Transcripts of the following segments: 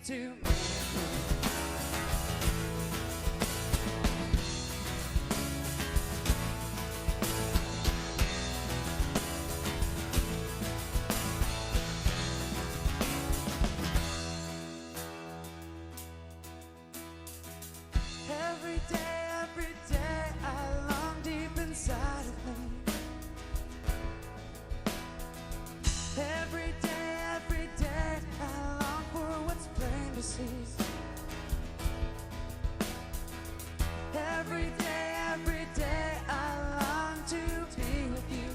to me. Every day, I long deep inside of me. Every day, I long for what's plain to see. Every day, I long to be with you.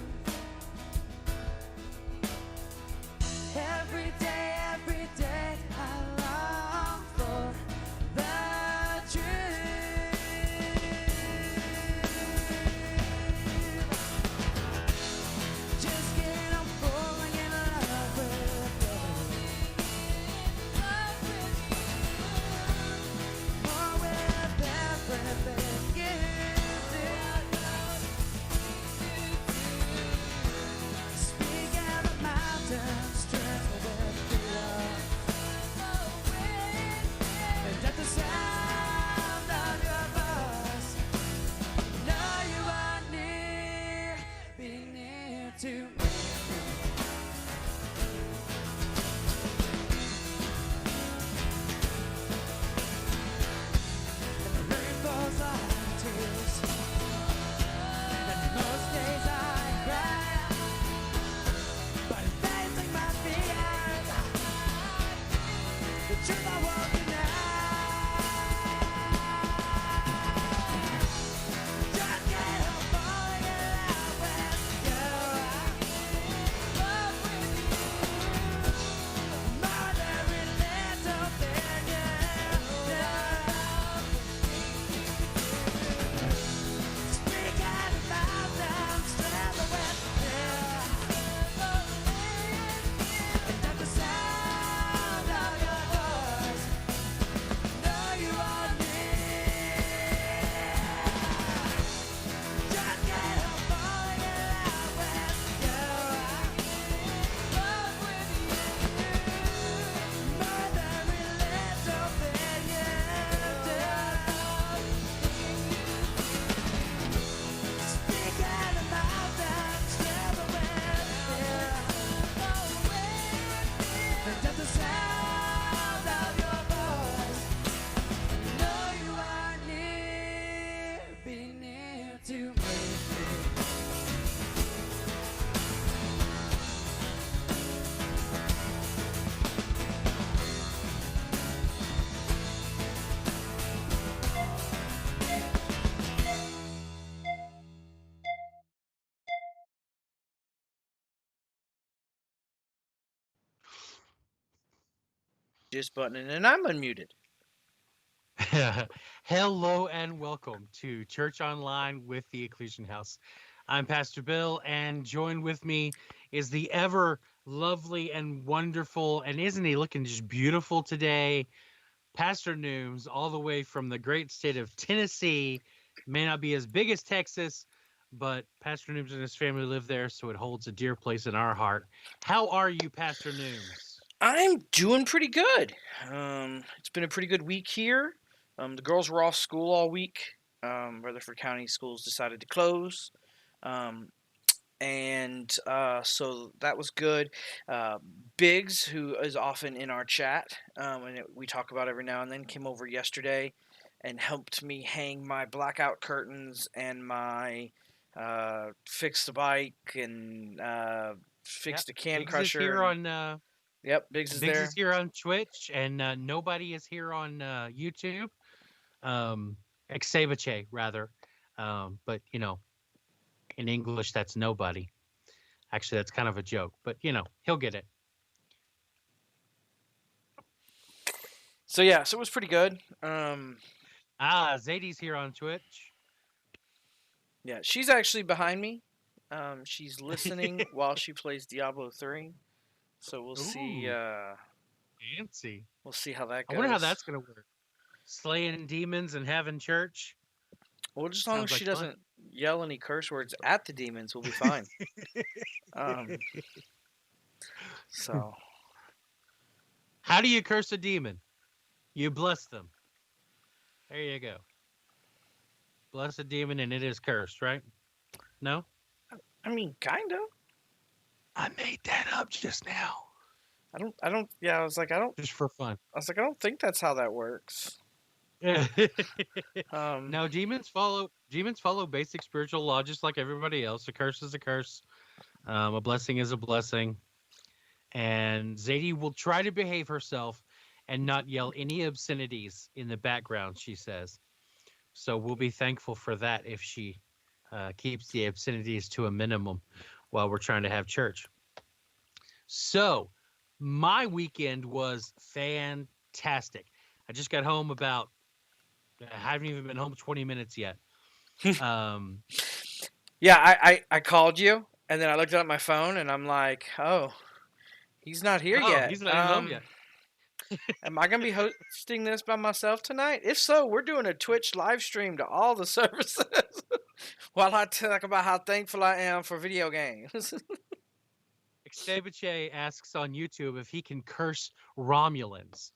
Every day, I long for the truth. Just kidding, I'm falling in love with you. More with everything you do. Speak out of mountains, tremble with your love. And at the sound of your voice, know you are near, be near to me. And the rain falls like tears, and most days I cry, but facing my fears, the truth I won't deny. Just can't help falling in love with you. Love with you. More than every little thing you do. Speak out of mountains, travel with you. And at the sound of your voice, know you are near. Just can't help falling in love with you. Love with you. More than every little thing you do. Speak out of mountains, travel with you. And at the sound of your voice, know you are near, be near to me. Just buttoning, and I'm unmuted. Hello and welcome to Church Online with the Ecclesian House. I'm Pastor Bill, and joined with me is the ever lovely and wonderful, and isn't he looking just beautiful today? Pastor Nooms, all the way from the great state of Tennessee. May not be as big as Texas, but Pastor Nooms and his family live there, so it holds a dear place in our heart. How are you, Pastor Nooms? I'm doing pretty good. It's been a pretty good week here. The girls were off school all week. Rutherford County schools decided to close. So that was good. Biggs, who is often in our chat, we talk about every now and then, came over yesterday and helped me hang my blackout curtains and my fix the bike and fix the can Biggs is crusher. here on Yep, Biggs is Biggs there. is here on Twitch, and nobody is here on YouTube. Exavache, rather. But, in English, that's nobody. Actually, that's kind of a joke, but, he'll get it. So it was pretty good. Zadie's here on Twitch. Yeah, she's actually behind me. She's listening while she plays Diablo 3. So we'll see. Fancy. We'll see how that goes. I wonder how that's going to work. Slaying demons and having church. Well, just as long as she doesn't yell any curse words at the demons, we'll be fine. So, how do you curse a demon? You bless them. There you go. Bless a demon and it is cursed, right? No? I mean, kind of. I made that up just now. Yeah, I was like, Just for fun. I don't think that's how that works. Um, No, demons follow basic spiritual law just like everybody else. A curse is a curse. A blessing is a blessing. And Zadie will try to behave herself and not yell any obscenities in the background, she says. So we'll be thankful for that if she keeps the obscenities to a minimum while we're trying to have church. So my weekend was fantastic. I just got home I haven't even been home 20 minutes yet. yeah, I called you, and then I looked at my phone, and I'm like, oh, he's not here yet. He's not even home yet. Am I going to be hosting this by myself tonight? If so, we're doing a Twitch live stream to all the services while I talk about how thankful I am for video games. Xavier asks on YouTube if he can curse Romulans.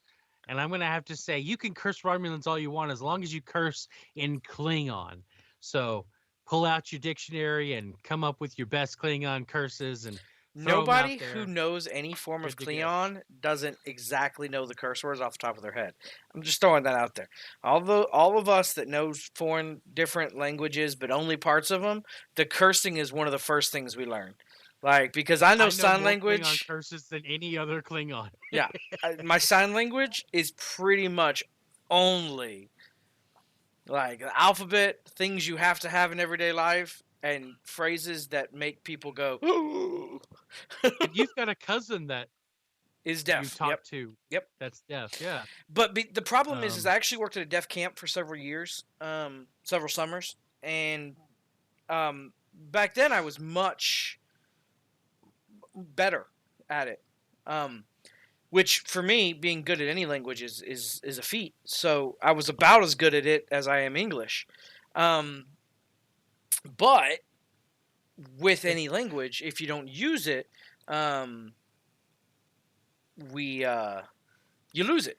And I'm going to have to say, you can curse Romulans all you want as long as you curse in Klingon. So pull out your dictionary and come up with your best Klingon curses. And nobody who knows any form of Klingon doesn't exactly know the curse words off the top of their head. I'm just throwing that out there. All of us that knows foreign different languages, but only parts of them, the cursing is one of the first things we learn. Like, because I know sign more language Klingon curses than any other Klingon. Yeah, my sign language is pretty much only like the alphabet, things you have to have in everyday life, and phrases that make people go. Ooh. You've got a cousin that is deaf. You talk to. Yep, that's deaf. Yeah, but the problem is I actually worked at a deaf camp for several years, several summers, and back then I was much better at it. Which for me, being good at any language is a feat. So I was about as good at it as I am English. But with any language, if you don't use it, you lose it.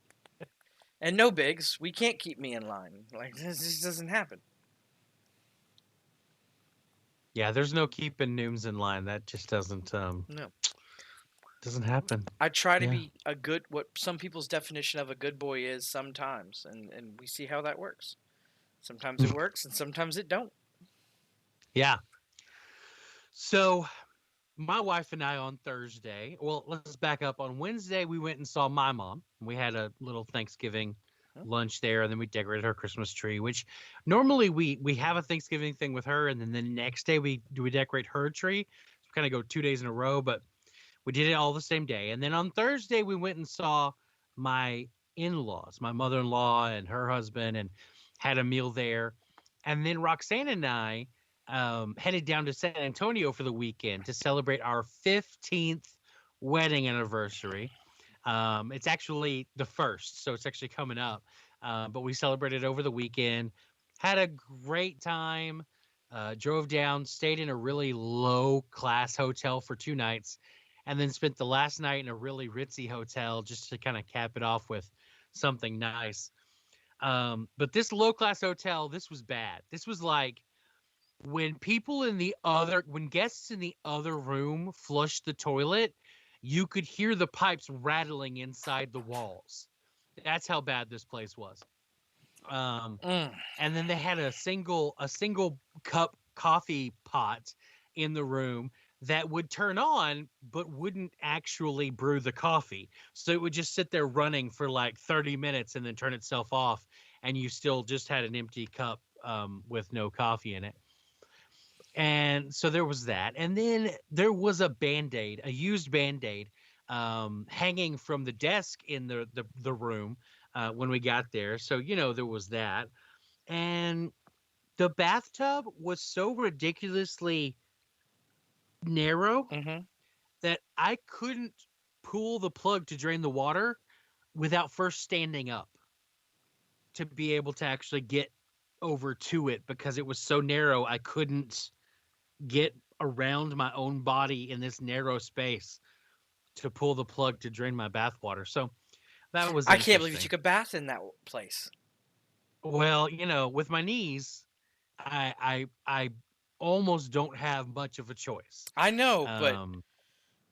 And no, Biggs, we can't keep me in line. Like, this just doesn't happen. Yeah, there's no keeping Nooms in line. That just doesn't no. Doesn't happen. I try to be a good, what some people's definition of a good boy is sometimes, and we see how that works. Sometimes it works, and sometimes it don't. Yeah. So, my wife and I on Thursday, well, let's back up. On Wednesday, we went and saw my mom. We had a little Thanksgiving lunch there, and then we decorated her Christmas tree, which normally we have a Thanksgiving thing with her, and then the next day we decorate her tree. So kind of go 2 days in a row, but we did it all the same day. And then on Thursday, we went and saw my in-laws, my mother-in-law and her husband, and had a meal there. And then Roxanne and I headed down to San Antonio for the weekend to celebrate our 15th wedding anniversary. It's actually the 1st, so it's actually coming up. But we celebrated over the weekend, had a great time, drove down, stayed in a really low-class hotel for 2 nights, and then spent the last night in a really ritzy hotel just to kind of cap it off with something nice. But this low-class hotel, this was bad. This was like when guests in the other room flushed the toilet, you could hear the pipes rattling inside the walls. That's how bad this place was. And then they had a single cup coffee pot in the room that would turn on but wouldn't actually brew the coffee. So it would just sit there running for like 30 minutes and then turn itself off, and you still just had an empty cup with no coffee in it. And so there was that. And then there was a Band-Aid, a used Band-Aid, hanging from the desk in the room when we got there. So, there was that. And the bathtub was so ridiculously narrow that I couldn't pull the plug to drain the water without first standing up to be able to actually get over to it, because it was so narrow I couldn't get around my own body in this narrow space to pull the plug to drain my bath water. So That was I can't believe you interesting. took a bath in that place. Well, with my knees, I almost don't have much of a choice. I know,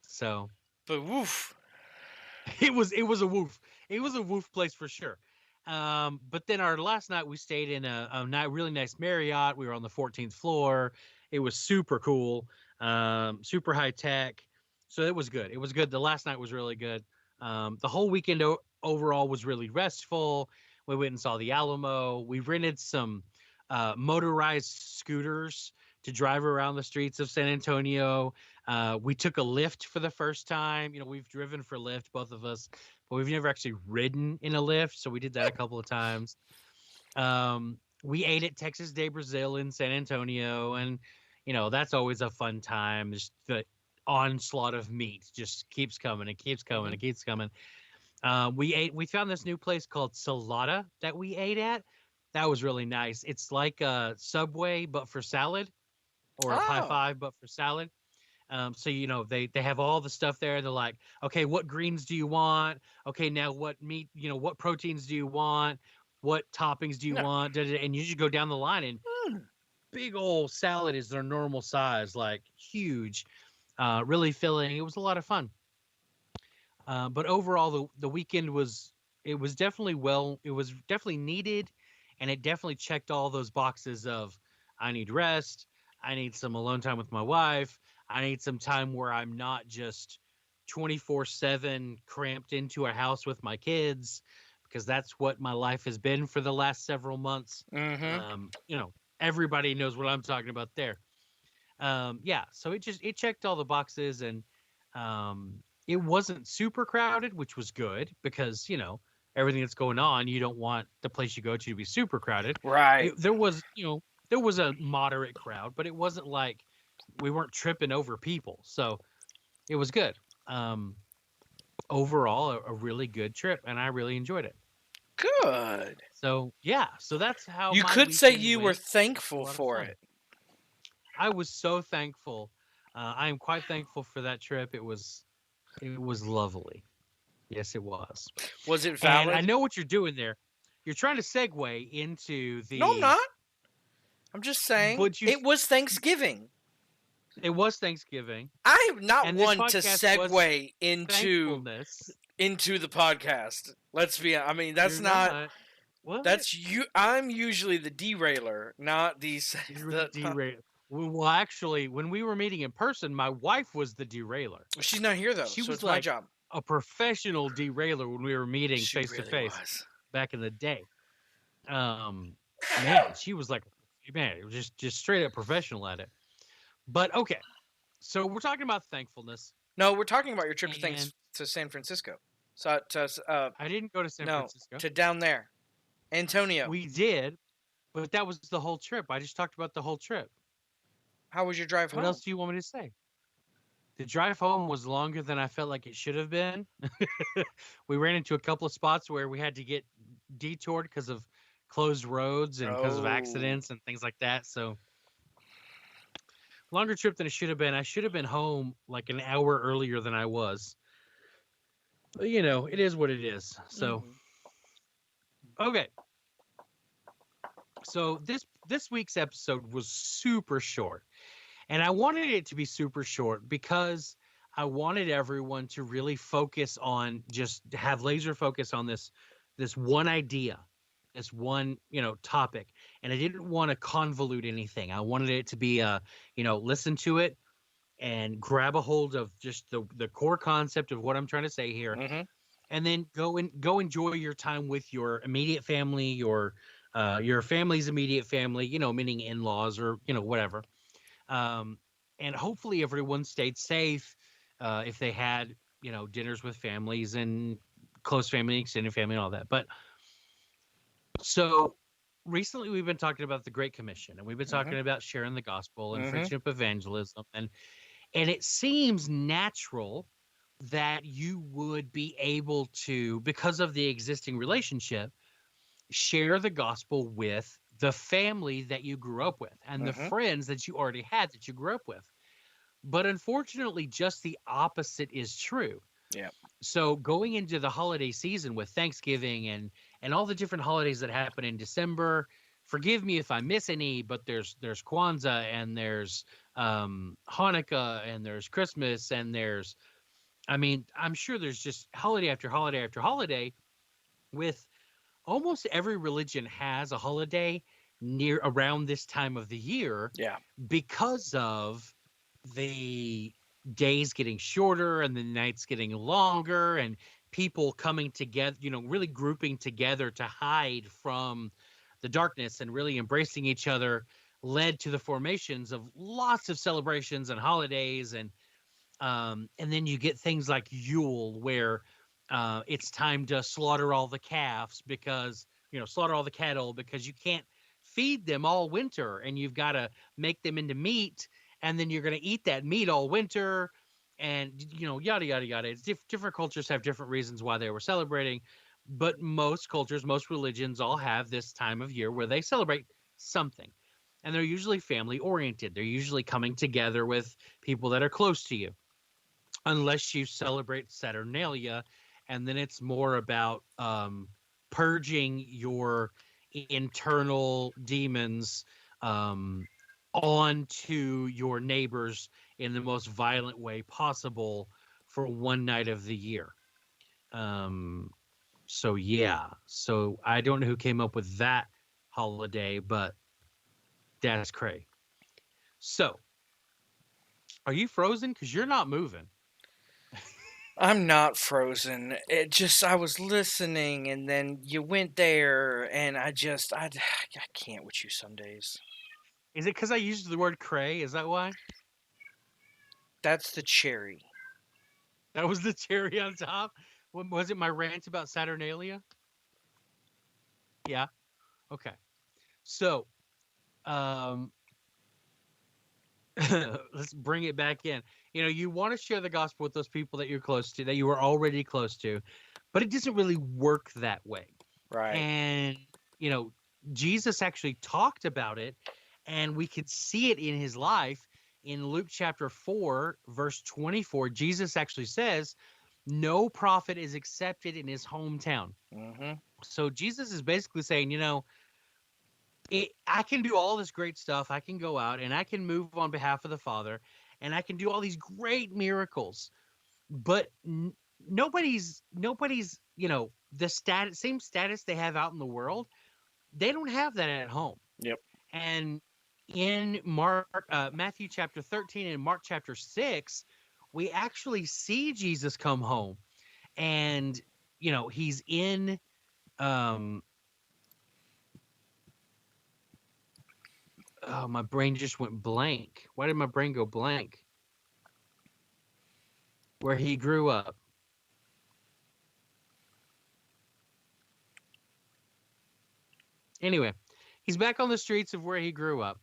So but woof. it was a woof. It was a woof place for sure. But then our last night we stayed in a really nice Marriott. We were on the 14th floor. It was super cool, super high tech. So it was good. It was good. The last night was really good. The whole weekend overall was really restful. We went and saw the Alamo. We rented some motorized scooters to drive around the streets of San Antonio. We took a Lyft for the first time. We've driven for Lyft, both of us, but we've never actually ridden in a Lyft. So we did that a couple of times. We ate at Texas de Brazil in San Antonio, and that's always a fun time. Just the onslaught of meat just keeps coming. It keeps coming. It keeps coming. We found this new place called Salada that we ate at. That was really nice. It's like a Subway, but for salad, or a Pie Oh. Five, but for salad. So they have all the stuff there. They're like, okay, what greens do you want? Okay, now what meat? What proteins do you want? What toppings do you No. want? And you just go down the line, and big old salad is their normal size, like huge, really filling. It was a lot of fun. But overall, the weekend was definitely needed, and it definitely checked all those boxes of I need rest, I need some alone time with my wife, I need some time where I'm not just 24/7 cramped into a house with my kids, because that's what my life has been for the last several months. Everybody knows what I'm talking about there. Yeah, so it checked all the boxes, and it wasn't super crowded, which was good because, everything that's going on, you don't want the place you go to be super crowded. Right. There was a moderate crowd, but it wasn't like we weren't tripping over people. So it was good. Overall, a really good trip, and I really enjoyed it. Good. So, yeah. So that's how You my could say weekend you were went. thankful A lot of for fun. it. I was so thankful. I am quite thankful for that trip. It was lovely. Yes, it was. Was it And valid? I know what you're doing there. You're trying to segue into the. No, I'm not. I'm just saying. But It was Thanksgiving. It was Thanksgiving. I'm not And this one to podcast was segue Thankfulness. into the podcast. Let's be. I mean, that's You're not. What? That's you. I'm usually the derailer, not the. You're the derailer. Well, actually, when we were meeting in person, my wife was the derailer. She's not here though, She so was it's my like job. a professional derailer when we were meeting She face to really face was. back in the day. Man, she was like, it was just straight up professional at it. But okay, so we're talking about thankfulness. No, we're talking about your trip And- to San Francisco. So I didn't go to San Francisco. to down there, Antonio. We did, but that was the whole trip. I just talked about the whole trip. How was your drive home? What else do you want me to say? The drive home was longer than I felt like it should have been. We ran into a couple of spots where we had to get detoured because of closed roads and because of accidents and things like that. So longer trip than it should have been. I should have been home like an hour earlier than I was. But, it is what it is. So, okay. So this week's episode was super short. And I wanted it to be super short because I wanted everyone to really focus on, just have laser focus on this one idea, this one, topic. And I didn't want to convolute anything. I wanted it to be listen to it and grab a hold of just the core concept of what I'm trying to say here. And then go enjoy your time with your immediate family, your family's immediate family, meaning in-laws or, whatever. And hopefully everyone stayed safe if they had, dinners with families and close family, extended family, and all that. But so recently we've been talking about the Great Commission, and we've been talking about sharing the gospel and friendship evangelism. And it seems natural that you would be able to, because of the existing relationship, share the gospel with the family that you grew up with and the friends that you already had that you grew up with. But unfortunately, just the opposite is true. Yeah. So going into the holiday season with Thanksgiving and all the different holidays that happen in December, forgive me if I miss any, but there's Kwanzaa and there's Hanukkah and there's Christmas and there's, I mean, I'm sure there's just holiday after holiday after holiday. With almost every religion has a holiday near around this time of the year Yeah. because of the days getting shorter and the nights getting longer and people coming together, really grouping together to hide from the darkness and really embracing each other led to the formations of lots of celebrations and holidays. And then you get things like Yule, where it's time to slaughter all the calves because, slaughter all the cattle because you can't feed them all winter and you've got to make them into meat. And then you're going to eat that meat all winter and, yada, yada, yada. It's different cultures have different reasons why they were celebrating. But most cultures, most religions all have this time of year where they celebrate something. And they're usually family oriented. They're usually coming together with people that are close to you, unless you celebrate Saturnalia, and then it's more about purging your internal demons onto your neighbors in the most violent way possible for one night of the year. So yeah, so I don't know who came up with that holiday, but that's cray. So, are you frozen? Because you're not moving. I'm not frozen. It just, I was listening and then you went there and I can't with you some days. Is it because I used the word cray? Is that why? That's the cherry. That was the cherry on top? Was it my rant about Saturnalia? Yeah. Okay. So, um, let's bring it back in. You want to share the gospel with those people that you're close to, that you were already close to, but it doesn't really work that way. Right. And, Jesus actually talked about it, and we could see it in his life. In Luke chapter 4, verse 24, Jesus actually says, no prophet is accepted in his hometown. Mm-hmm. So Jesus is basically saying, I can do all this great stuff. I can go out and I can move on behalf of the Father, and I can do all these great miracles, but nobody's, the same status they have out in the world. They don't have that at home. Yep. And in Matthew chapter 13 and Mark chapter 6, we actually see Jesus come home, and he's in oh, my brain just went blank. Why did my brain go blank? Where he grew up. Anyway, he's back on the streets of where he grew up,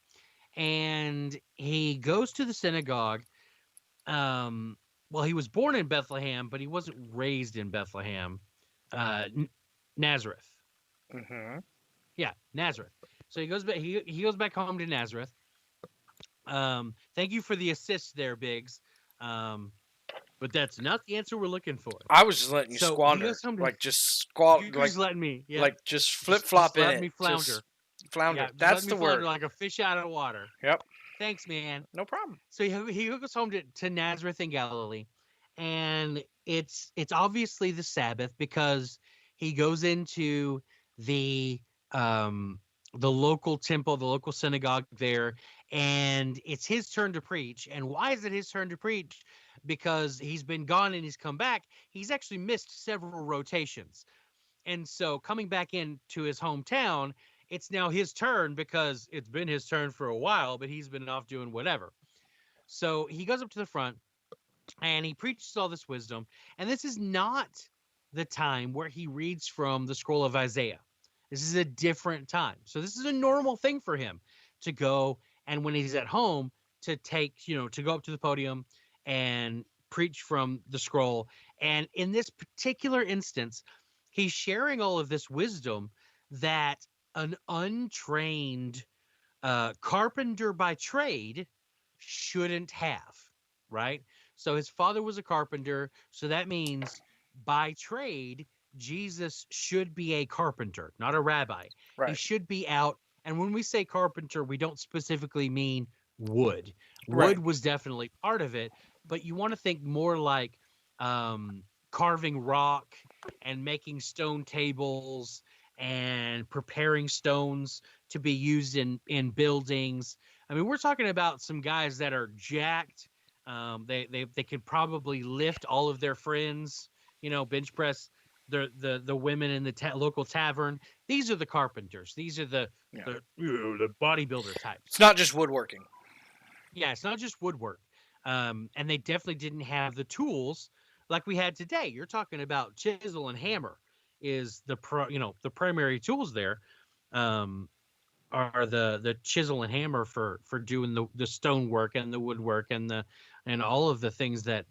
and he goes to the synagogue. Well, he was born in Bethlehem, but he wasn't raised in Bethlehem. Nazareth. Mm-hmm. Yeah, Nazareth. So he goes back. He goes back home to Nazareth. Thank you for the assist there, Biggs. But that's not the answer we're looking for. I was just letting you So he squander, goes home to- like just squat, You're like just letting me, yeah, like just flip flop in let it. me flounder. Just flounder. Yeah, just That's let me the flounder word. like a fish out of water. Yep. Thanks, man. No problem. So he goes home to Nazareth in Galilee, and it's obviously the Sabbath because he goes into the local temple, the local synagogue there, and it's his turn to preach. And why is it his turn to preach? Because he's been gone and he's come back. He's actually missed several rotations. And so coming back into his hometown, it's now his turn because it's been his turn for a while, but he's been off doing whatever. So he goes up to the front and he preaches all this wisdom. And this is not the time where he reads from the scroll of Isaiah. This is a different time. So this is a normal thing for him to go, and when he's at home, to go up to the podium and preach from the scroll. And in this particular instance, he's sharing all of this wisdom that an untrained carpenter by trade shouldn't have, right? So his father was a carpenter, so that means by trade, Jesus should be a carpenter, not a rabbi. He Right. should be out. And when we say carpenter, we don't specifically mean wood. Right. Wood was definitely part of it, but you want to think more like um, carving rock and making stone tables and preparing stones to be used in buildings. I mean, we're talking about some guys that are jacked. They could probably lift all of their friends, bench press the women in the local tavern. These are the carpenters. These are the Yeah. the bodybuilder types. It's not just woodworking. Yeah, it's not just woodwork. And they definitely didn't have the tools like we had today. You're talking about chisel and hammer is the the primary tools there. Are the chisel and hammer for doing the stonework and the woodwork and all of the things that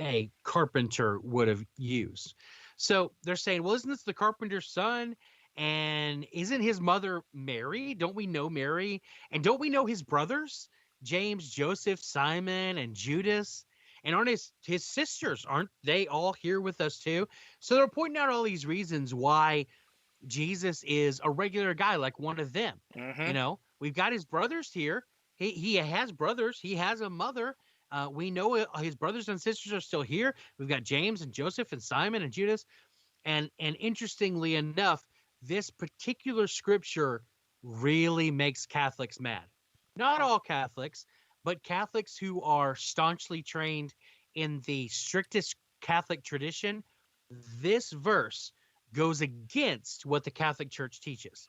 a carpenter would have used. So they're saying, well, isn't this the carpenter's son? And isn't his mother Mary? Don't we know Mary? And don't we know his brothers? James, Joseph, Simon, and Judas? And aren't his sisters, aren't they all here with us too? So they're pointing out all these reasons why Jesus is a regular guy like one of them. Mm-hmm. We've got his brothers here. He has brothers. He has a mother. We know his brothers and sisters are still here. We've got James and Joseph and Simon and Judas. And interestingly enough, this particular scripture really makes Catholics mad. Not all Catholics, but Catholics who are staunchly trained in the strictest Catholic tradition. This verse goes against what the Catholic Church teaches.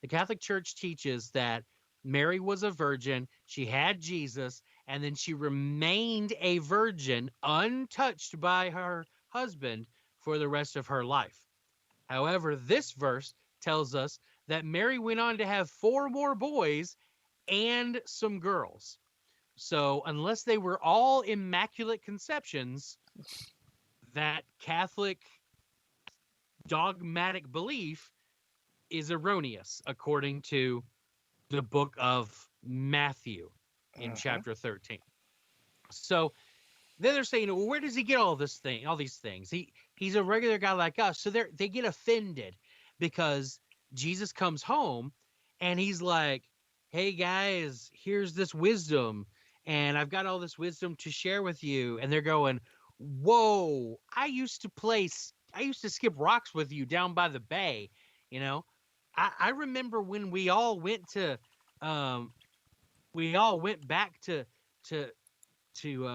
The Catholic Church teaches that Mary was a virgin, she had Jesus, and then she remained a virgin untouched by her husband for the rest of her life. However, this verse tells us that Mary went on to have 4 more boys and some girls. So unless they were all immaculate conceptions, that Catholic dogmatic belief is erroneous according to the book of Matthew in chapter 13. So then they're saying, well, where does he get all these things? He's a regular guy like us. So they get offended because Jesus comes home and he's like, hey guys, here's this wisdom and I've got all this wisdom to share with you. And they're going, whoa, I used to skip rocks with you down by the bay. I remember when we all went back to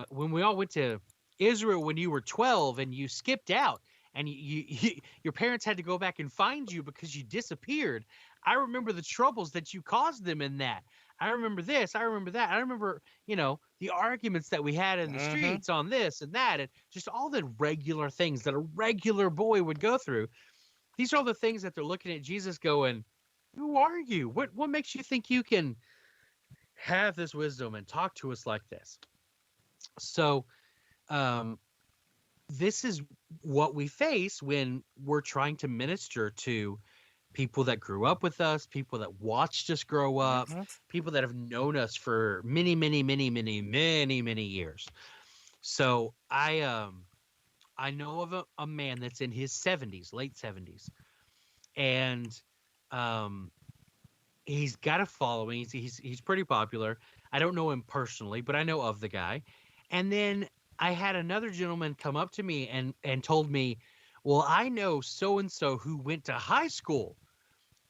when we all went to Israel when you were 12 and you skipped out and your parents had to go back and find you because you disappeared. I remember the troubles that you caused them in that. I remember this. I remember that. I remember, the arguments that we had in the streets on this and that, and just all the regular things that a regular boy would go through. These are all the things that they're looking at Jesus going, who are you? What makes you think you can have this wisdom and talk to us like this? So this is what we face when we're trying to minister to people that grew up with us, people that watched us grow up, people that have known us for many, many, many, many, many, many years. So I know of a man that's in his 70s, late 70s, and he's got a following. He's pretty popular. I don't know him personally, but I know of the guy. And then I had another gentleman come up to me and told me, well, I know so-and-so who went to high school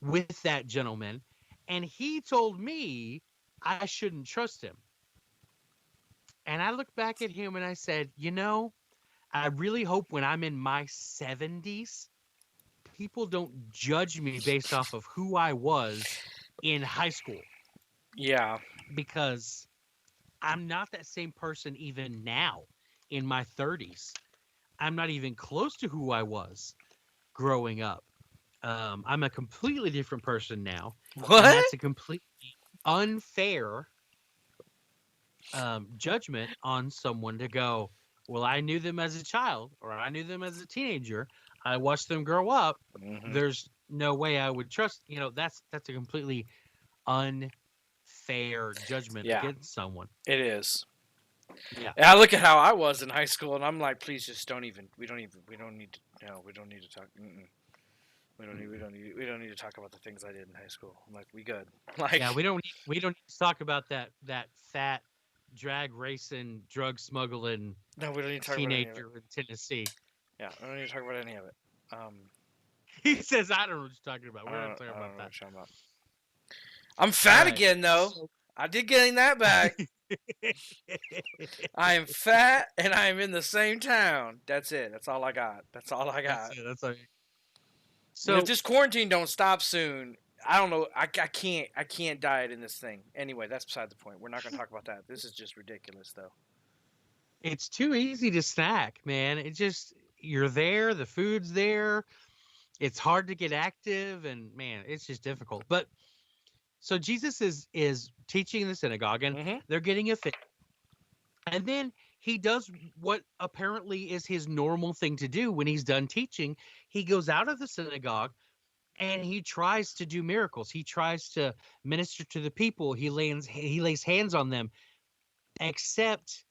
with that gentleman, and he told me I shouldn't trust him. And I looked back at him and I said, I really hope when I'm in my 70s, people don't judge me based off of who I was in high school. Yeah. Because I'm not that same person even now in my 30s. I'm not even close to who I was growing up. I'm a completely different person now. What? And that's a completely unfair judgment on someone to go, well, I knew them as a child or I knew them as a teenager. I watched them grow up. There's no way I would trust. That's a completely unfair judgment against someone. It is. Yeah. And I look at how I was in high school, and I'm like, please just don't even. We don't need to. No, we don't need to talk. We don't need to talk about the things I did in high school. I'm like, we good. Like, Yeah, we don't need to talk about that fat drag racing, drug smuggling no, we don't need to talk about any of it. teenager in Tennessee. Yeah, I don't need to talk about any of it. He says, "I don't know what you're talking about. I We're don't, not talking I don't about know that." what you're talking about. I'm fat All right. again, though. So- I did getting that back. I am fat, and I am in the same town. That's it. That's all I got. That's all I got. That's it. That's all. And So if this quarantine don't stop soon, I don't know. I can't diet in this thing. Anyway, that's beside the point. We're not going to talk about that. This is just ridiculous, though. it's too easy to snack, man. It just you're there, the food's there. It's hard to get active, and man, it's just difficult. But so Jesus is teaching in the synagogue, and Mm-hmm. they're getting offended. And then he does what apparently is his normal thing to do when he's done teaching. He goes out of the synagogue and he tries to do miracles. He tries to minister to the people. He lays hands on them, except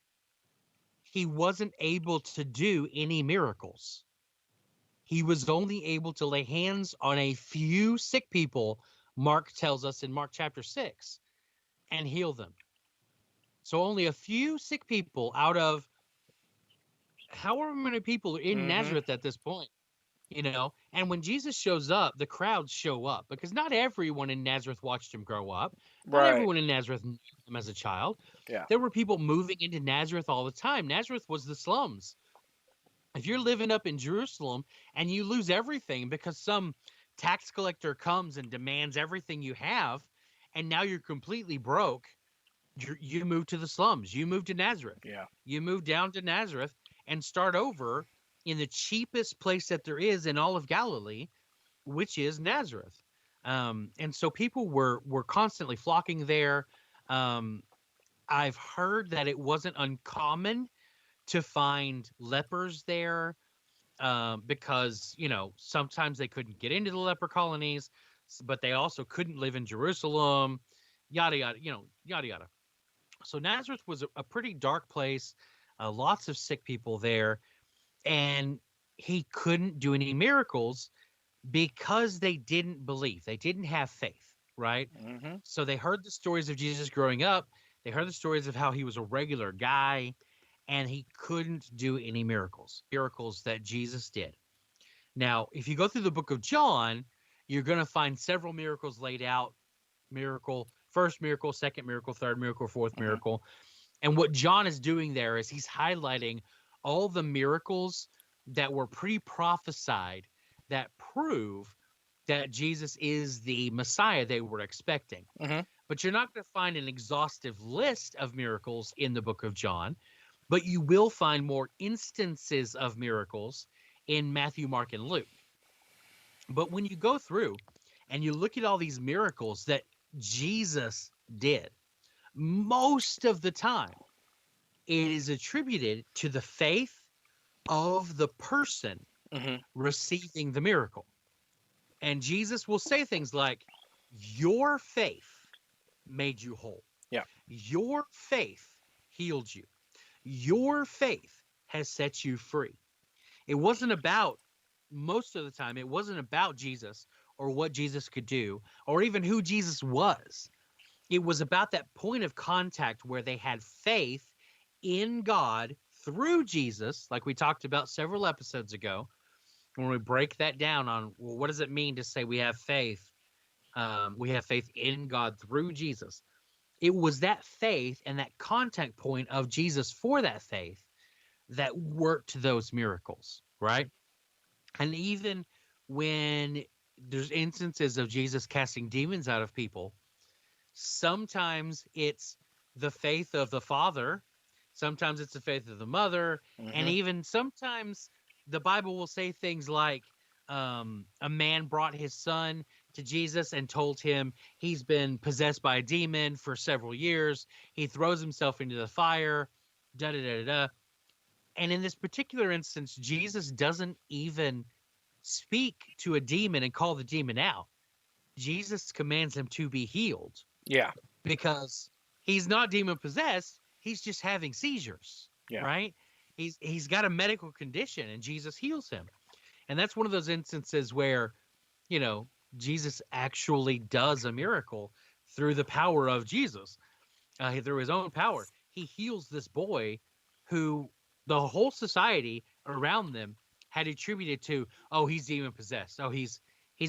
he wasn't able to do any miracles. He was only able to lay hands on a few sick people, Mark tells us in Mark chapter 6, and heal them. So only a few sick people out of however many people are in Mhm. Nazareth at this point, And when Jesus shows up, the crowds show up because not everyone in Nazareth watched him grow up. Not Right. everyone in Nazareth knew him as a child. Yeah. There were people moving into Nazareth all the time. Nazareth was the slums. If you're living up in Jerusalem and you lose everything because some tax collector comes and demands everything you have, and now you're completely broke, you move to the slums. You move to Nazareth. Yeah. You move down to Nazareth and start over in the cheapest place that there is in all of Galilee, which is Nazareth. And so people were constantly flocking there. I've heard that it wasn't uncommon to find lepers there because, sometimes they couldn't get into the leper colonies, but they also couldn't live in Jerusalem, yada, yada, yada, yada. So Nazareth was a pretty dark place, lots of sick people there, and he couldn't do any miracles because they didn't believe. They didn't have faith, right? Mm-hmm. So they heard the stories of Jesus growing up. They heard the stories of how he was a regular guy, and he couldn't do any miracles that Jesus did. Now, if you go through the book of John, you're going to find several miracles laid out. First miracle, second miracle, third miracle, fourth miracle. And what John is doing there is he's highlighting all the miracles that were pre-prophesied that prove that Jesus is the Messiah they were expecting. Mhm. But you're not going to find an exhaustive list of miracles in the book of John, but you will find more instances of miracles in Matthew, Mark, and Luke. But when you go through and you look at all these miracles that Jesus did, most of the time it is attributed to the faith of the person Mhm. receiving the miracle. And Jesus will say things like, your faith made you whole. Yeah. Your faith healed you. Your faith has set you free. It wasn't about, most of the time, it wasn't about Jesus or what Jesus could do or even who Jesus was. It was about that point of contact where they had faith in God through Jesus, like we talked about several episodes ago, when we break that down on, well, what does it mean to say we have faith? We have faith in God through Jesus. It was that faith and that contact point of Jesus for that faith that worked those miracles, right? And even when there's instances of Jesus casting demons out of people, sometimes it's the faith of the Father, sometimes it's the faith of the Mother, and even sometimes the Bible will say things like a man brought his son to Jesus and told him he's been possessed by a demon for several years. He throws himself into the fire, da-da-da-da-da. And in this particular instance, Jesus doesn't even speak to a demon and call the demon out. Jesus commands him to be healed. Yeah. Because he's not demon possessed. he's just having seizures, Yeah. right? He's got a medical condition, and Jesus heals him. And that's one of those instances where, you know, Jesus actually does a miracle through the power of Jesus, through his own power. He heals this boy who the whole society around them had attributed to, oh, he's demon possessed. Oh, he's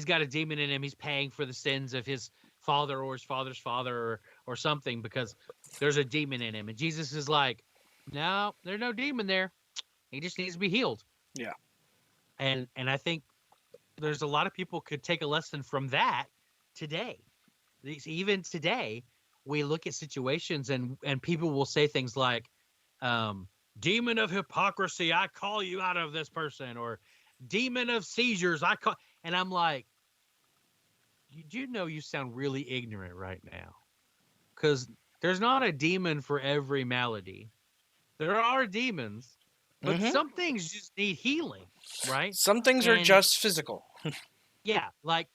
got a demon in him. He's paying for the sins of his father or his father's father or something because there's a demon in him. And Jesus is like, no, there's no demon there. He just needs to be healed. Yeah. And I think there's a lot of people could take a lesson from that today. Even today, we look at situations and people will say things like, demon of hypocrisy, I call you out of this person, or demon of seizures, I call, and I'm like, you do know you sound really ignorant right now, because there's not a demon for every malady. There are demons, but some things just need healing, right? Some things are just physical. Yeah, like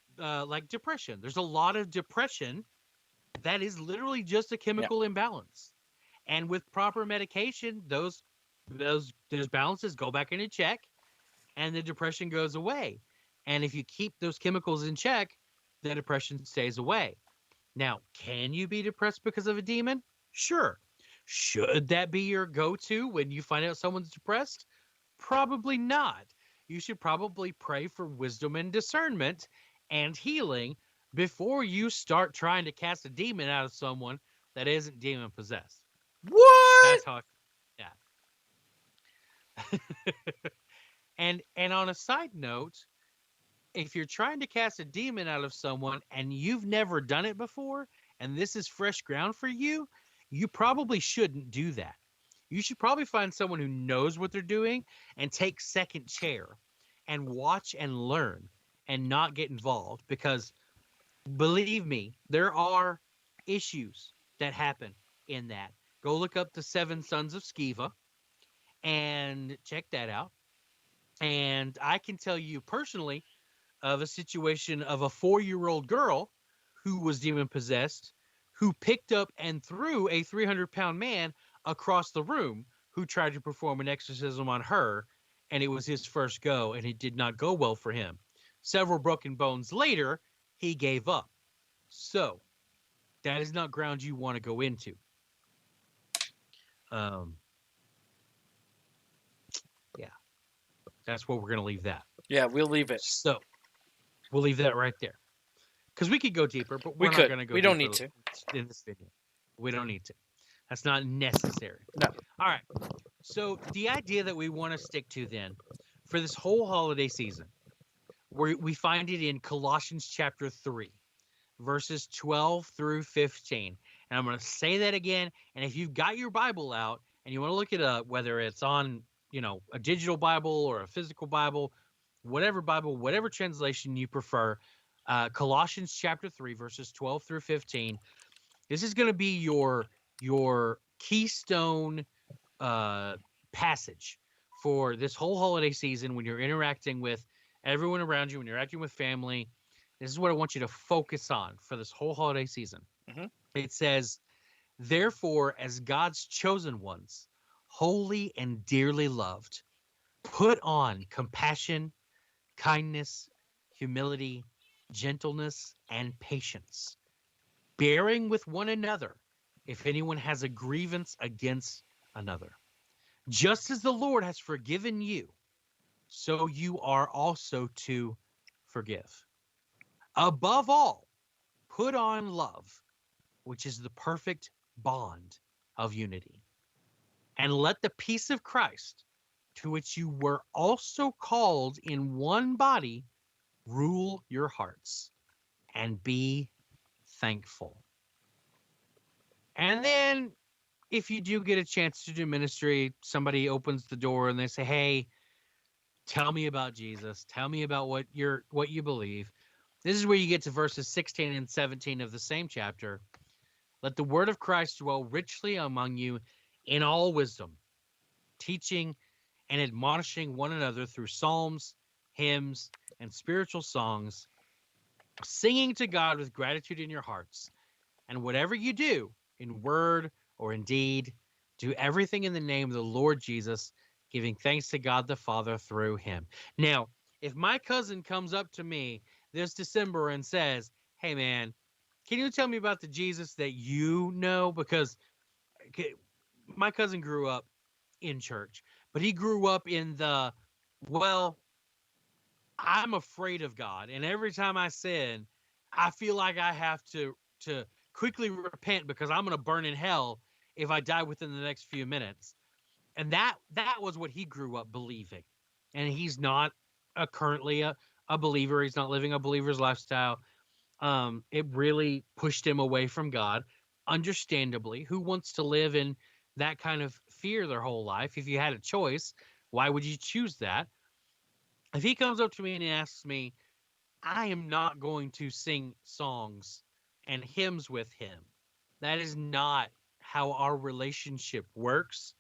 depression. There's a lot of depression that is literally just a chemical imbalance, and with proper medication, those balances go back into check, and the depression goes away. And if you keep those chemicals in check, the depression stays away. Now, can you be depressed because of a demon? Sure. Should that be your go-to when you find out someone's depressed? Probably not. You should probably pray for wisdom and discernment and healing before you start trying to cast a demon out of someone that isn't demon possessed. What? That's how and on a side note, if you're trying to cast a demon out of someone and you've never done it before, and this is fresh ground for you, you probably shouldn't do that. You should probably find someone who knows what they're doing and take second chair and watch and learn and not get involved, because believe me, there are issues that happen in that. Go look up the 7 Sons of Sceva and check that out. And I can tell you personally of a situation of a 4-year-old girl who was demon possessed, who picked up and threw a 300-pound man across the room who tried to perform an exorcism on her, and it was his first go, and it did not go well for him. Several broken bones later, he gave up. So, that is not ground you want to go into. Yeah. That's where we're going to leave that. Yeah, we'll leave it. So, we'll leave that right there. Because we could go deeper, but we're not going to go deeper. We don't need to. In this video. We don't need to. That's not necessary. No. All right. So the idea that we want to stick to then for this whole holiday season, we find it in Colossians chapter 3, verses 12 through 15. And I'm going to say that again. And if you've got your Bible out and you want to look it up, whether it's on, a digital Bible or a physical Bible, whatever translation you prefer, Colossians chapter 3, verses 12 through 15. This is going to be your keystone passage for this whole holiday season when you're interacting with everyone around you, when you're acting with family. This is what I want you to focus on for this whole holiday season. Mm-hmm. It says, therefore, as God's chosen ones, holy and dearly loved, put on compassion, kindness, humility, gentleness, and patience, bearing with one another if anyone has a grievance against another. Just as the Lord has forgiven you, so you are also to forgive. Above all, put on love, which is the perfect bond of unity. And let the peace of Christ, to which you were also called in one body, rule your hearts, and be thankful. And then if you do get a chance to do ministry, somebody opens the door and they say, hey, tell me about Jesus. Tell me about what you believe. This is where you get to verses 16 and 17 of the same chapter. Let the word of Christ dwell richly among you in all wisdom, teaching and admonishing one another through psalms, hymns, and spiritual songs, singing to God with gratitude in your hearts. And whatever you do, in word or in deed, Do everything in the name of the Lord Jesus, giving thanks to God the Father through him. Now, if my cousin comes up to me this December and says, hey, man, can you tell me about the Jesus that you know? Because my cousin grew up in church, but he grew up in the, well, I'm afraid of God. And every time I sin, I feel like I have to quickly repent because I'm going to burn in hell if I die within the next few minutes. And that was what he grew up believing. And he's not currently a believer. He's not living a believer's lifestyle. It really pushed him away from God, understandably. Who wants to live in that kind of fear their whole life? If you had a choice, why would you choose that? If he comes up to me and he asks me, I am not going to sing songs and hymns with him. That is not how our relationship works.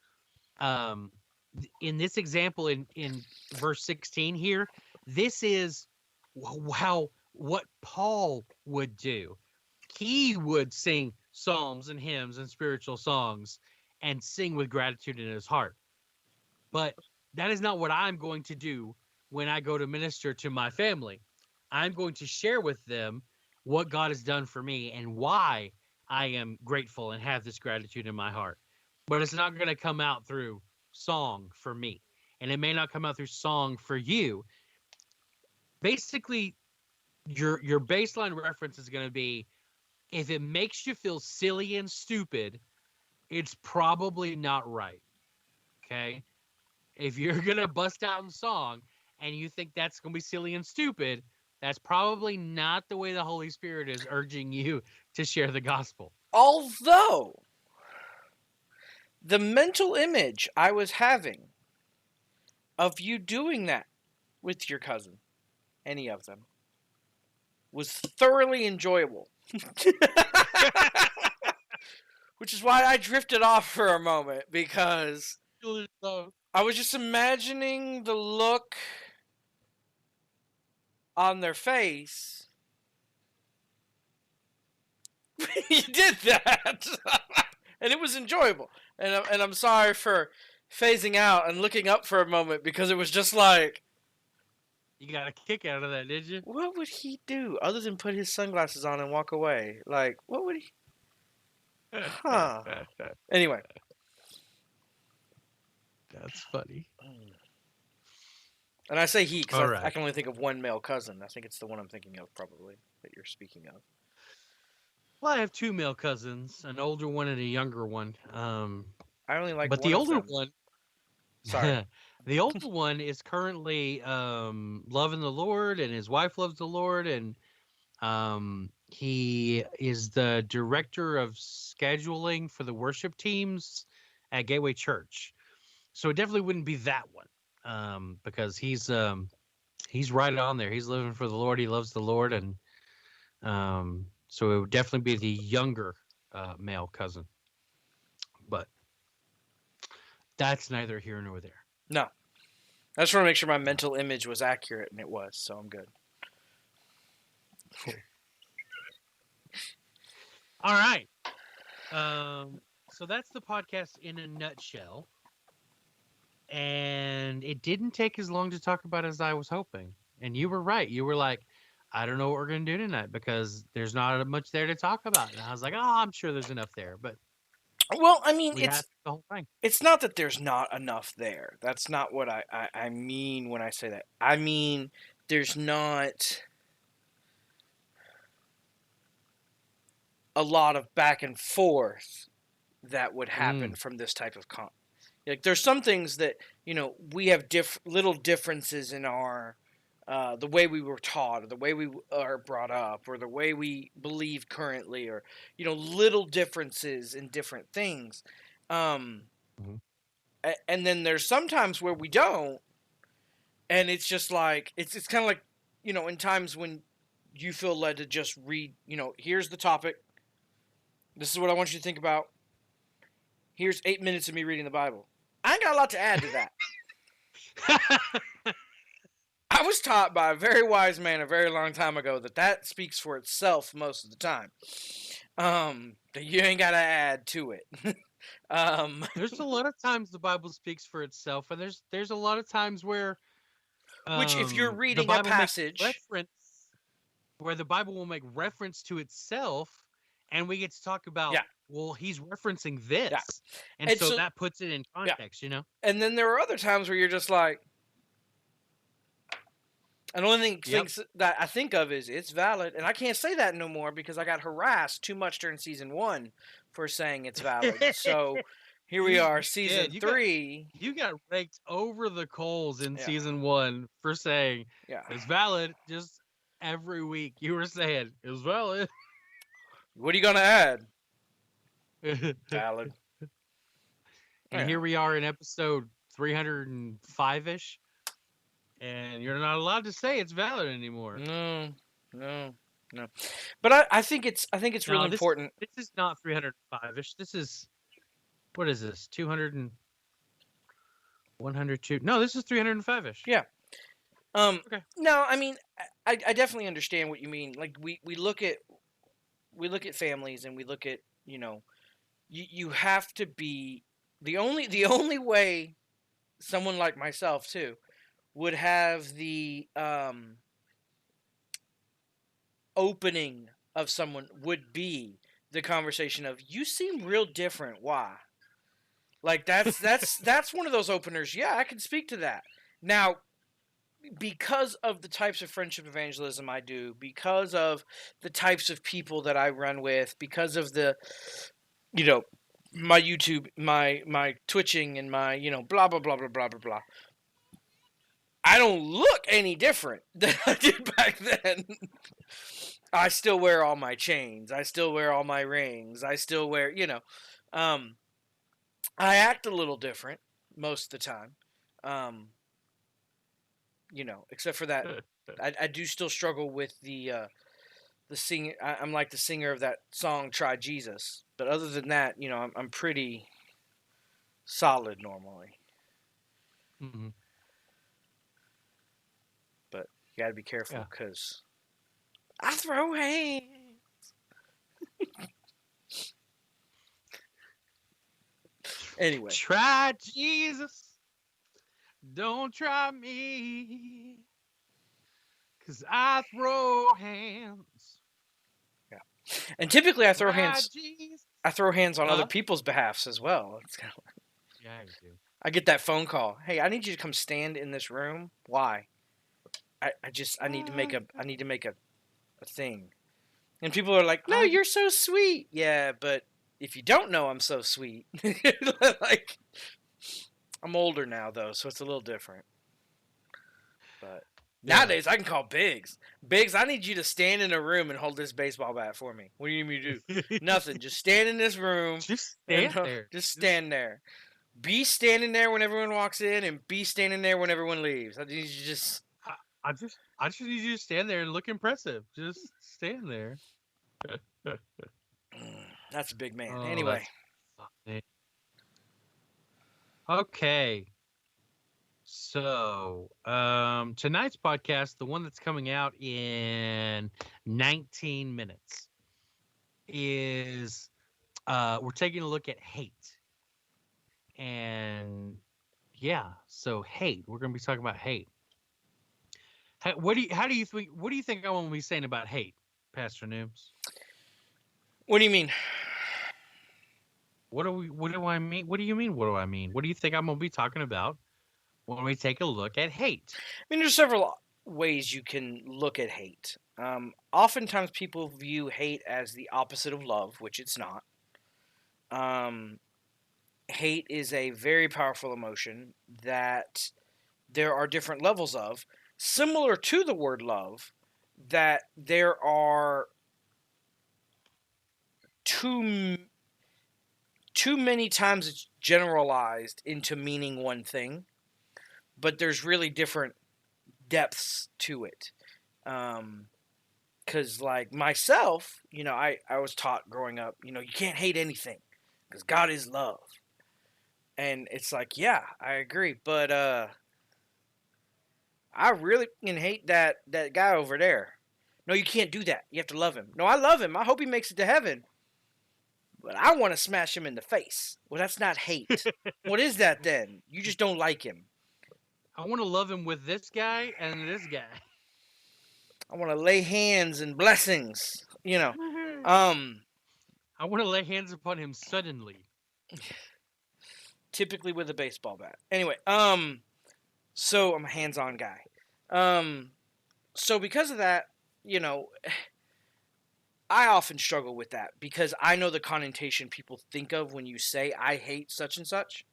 In this example, in verse 16 here, this is how what Paul would do. He would sing psalms and hymns and spiritual songs and sing with gratitude in his heart. But that is not what I'm going to do when I go to minister to my family. I'm going to share with them what God has done for me and why I am grateful and have this gratitude in my heart. But it's not going to come out through song for me. And it may not come out through song for you. Basically, your baseline reference is going to be, if it makes you feel silly and stupid, it's probably not right. Okay? If you're going to bust out in song and you think that's going to be silly and stupid, that's probably not the way the Holy Spirit is urging you to share the gospel. Although, the mental image I was having of you doing that with your cousin, any of them, was thoroughly enjoyable. Which is why I drifted off for a moment, because I was just imagining the look on their face. You did that! And it was enjoyable. And I'm sorry for phasing out and looking up for a moment, because it was just like... You got a kick out of that, did you? What would he do other than put his sunglasses on and walk away? Like, what would he... Huh. Anyway. That's funny. And I say he because Right. I can only think of one male cousin. I think it's the one I'm thinking of, probably, that you're speaking of. Well, I have two male cousins, an older one and a younger one. I only like but one the of older them. one, Sorry. the older one is currently loving the Lord, and his wife loves the Lord, and he is the director of scheduling for the worship teams at Gateway Church. So it definitely wouldn't be that one, because he's right on there. He's living for the Lord. He loves the Lord, and so it would definitely be the younger male cousin. But that's neither here nor there. No. I just want to make sure my mental image was accurate, and it was, so I'm good. Cool. All right. So that's the podcast in a nutshell. And it didn't take as long to talk about as I was hoping. And you were right. You were like, I don't know what we're going to do tonight because there's not much there to talk about. And I was like, oh, I'm sure there's enough there. But well, I mean, it's the whole thing. It's not that there's not enough there. That's not what I mean when I say that. I mean, there's not a lot of back and forth that would happen from this type of like, there's some things that, we have little differences in our the way we were taught, or the way we are brought up, or the way we believe currently, or little differences in different things. And then there's sometimes where we don't, and it's just like it's kind of like in times when you feel led to just read. Here's the topic. This is what I want you to think about. Here's 8 minutes of me reading the Bible. I ain't got a lot to add to that. I was taught by a very wise man a very long time ago that speaks for itself most of the time. That you ain't got to add to it. There's a lot of times the Bible speaks for itself, and there's a lot of times where Which, if you're the reading a Bible makes passage, reference, where the Bible will make reference to itself, and we get to talk about, yeah, well, he's referencing this, yeah, and and so so that puts it in yeah, context, you know. and then there are other times where you're just like, and the only Yep. things that I think of is it's valid, and I can't say that no more because I got harassed too much during season 1 for saying it's valid. So here we are, season 3. You got raked over the coals in Yeah. season 1 for saying Yeah. it's valid. Just every week you were saying it was valid. What are you gonna add? And Valid. Yeah. here we are in episode 305-ish, and you're not allowed to say it's valid anymore. No. But I think it's really important. This is not 305-ish. This is, what is this? 200 and 102. No, this is 305-ish. Yeah. Okay. No, I mean, I definitely understand what you mean. Like we look at families, and we look at, you have to be the only way someone like myself too would have the opening of someone would be the conversation of, you seem real different, why? Like that's one of those openers. Yeah, I can speak to that. Now, because of the types of friendship evangelism I do, because of the types of people that I run with, because of the, my YouTube, my twitching, and my, blah, blah, blah, blah, blah, blah, blah. I don't look any different than I did back then. I still wear all my chains. I still wear all my rings. I still wear, I act a little different most of the time. Except for that, I do still struggle with the singer. I'm like the singer of that song, Try Jesus. But other than that, I'm pretty solid normally. Mm-hmm. But you got to be careful because I throw hands. Anyway. Try Jesus. Don't try me. Because I throw hands. Yeah. And typically I throw hands. Jesus. I throw hands on other people's behalfs as well. It's kind of like, yeah, you do. I get that phone call. Hey, I need you to come stand in this room. Why? I need to make a thing. And people are like, no, you're so sweet. Yeah, but if you don't know I'm so sweet, like, I'm older now though, so it's a little different. But nowadays I can call Biggs. Biggs, I need you to stand in a room and hold this baseball bat for me. What do you need me to do? Nothing. Just stand in this room. Just stand there. Just stand there. Be standing there when everyone walks in, and be standing there when everyone leaves. I need you to just. I just need you to stand there and look impressive. Just stand there. That's a big man. Anyway. Okay. So, tonight's podcast, the one that's coming out in 19 minutes, is we're taking a look at hate. And yeah, so hate. We're going to be talking about hate. What do you think I want to be saying about hate, Pastor Nooms? What do you mean? What do I mean? What do you mean? What do I mean? What do you think I'm going to be talking about when we take a look at hate? I mean, there's several ways you can look at hate. Oftentimes people view hate as the opposite of love, which it's not. Hate is a very powerful emotion that there are different levels of, similar to the word love, that there are too many times it's generalized into meaning one thing, but there's really different depths to it. Because like myself, I was taught growing up, you can't hate anything because God is love. And it's like, yeah, I agree. But I really can hate that guy over there. No, you can't do that. You have to love him. No, I love him. I hope he makes it to heaven. but I want to smash him in the face. Well, that's not hate. What is that then? You just don't like him. I want to love him with this guy and this guy. I want to lay hands and blessings. I want to lay hands upon him suddenly. Typically with a baseball bat. Anyway, so I'm a hands-on guy. So because of that, I often struggle with that because I know the connotation people think of when you say I hate such and such.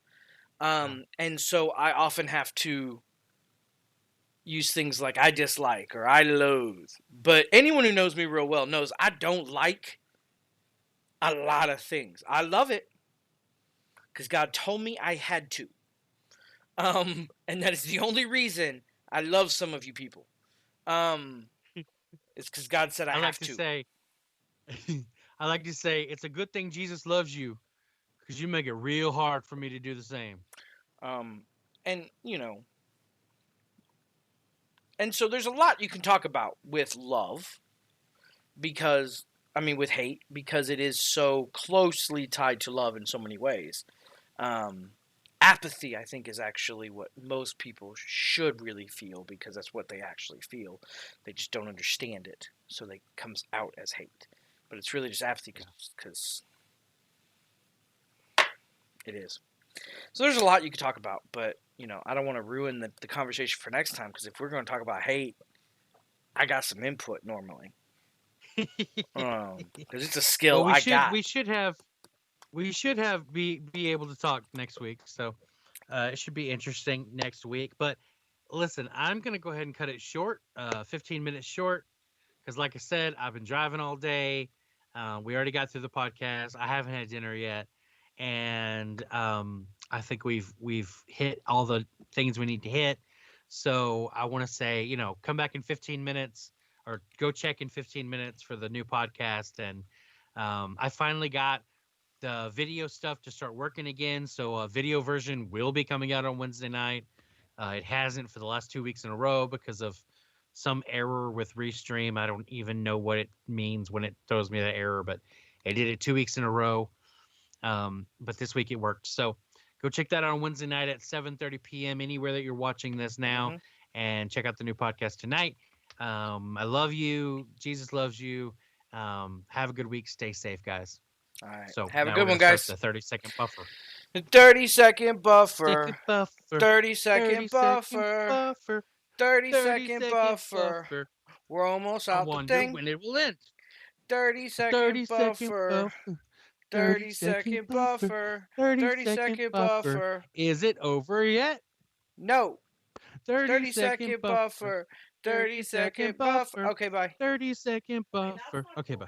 And so I often have to use things like I dislike or I loathe. But anyone who knows me real well knows I don't like a lot of things. I love it because God told me I had to. And that is the only reason I love some of you people. It's because God said I have to. I like to say it's a good thing Jesus loves you because you make it real hard for me to do the same. And and so there's a lot you can talk about with love with hate, because it is so closely tied to love in so many ways. Apathy, I think, is actually what most people should really feel because that's what they actually feel. They just don't understand it, so it comes out as hate. But it's really just apathy because it is. So there's a lot you could talk about, but I don't want to ruin the conversation for next time, because if we're going to talk about hate, I got some input normally. Because it's a skill I got. We should be able to talk next week, so it should be interesting next week. But listen, I'm going to go ahead and cut it short, 15 minutes short, because like I said, I've been driving all day. We already got through the podcast. I haven't had dinner yet. And I think we've hit all the things we need to hit. So I want to say, come back in 15 minutes or go check in 15 minutes for the new podcast. And I finally got the video stuff to start working again. So a video version will be coming out on Wednesday night. It hasn't for the last 2 weeks in a row because of some error with Restream. I don't even know what it means when it throws me that error, but it did it 2 weeks in a row. But this week it worked. So go check that out on Wednesday night at 7:30 p.m. anywhere that you're watching this now, and check out the new podcast tonight. I love you. Jesus loves you. Have a good week. Stay safe, guys. All right. So have a good one, guys. The 30-second buffer. 30-second buffer. 30-second buffer. 30-second buffer. We're almost out the thing. When it will end. 30-second buffer. 30-second buffer. 30-second buffer. Is it over yet? No. 30-second buffer. 30-second buffer. Okay, bye. 30-second buffer. Okay, bye.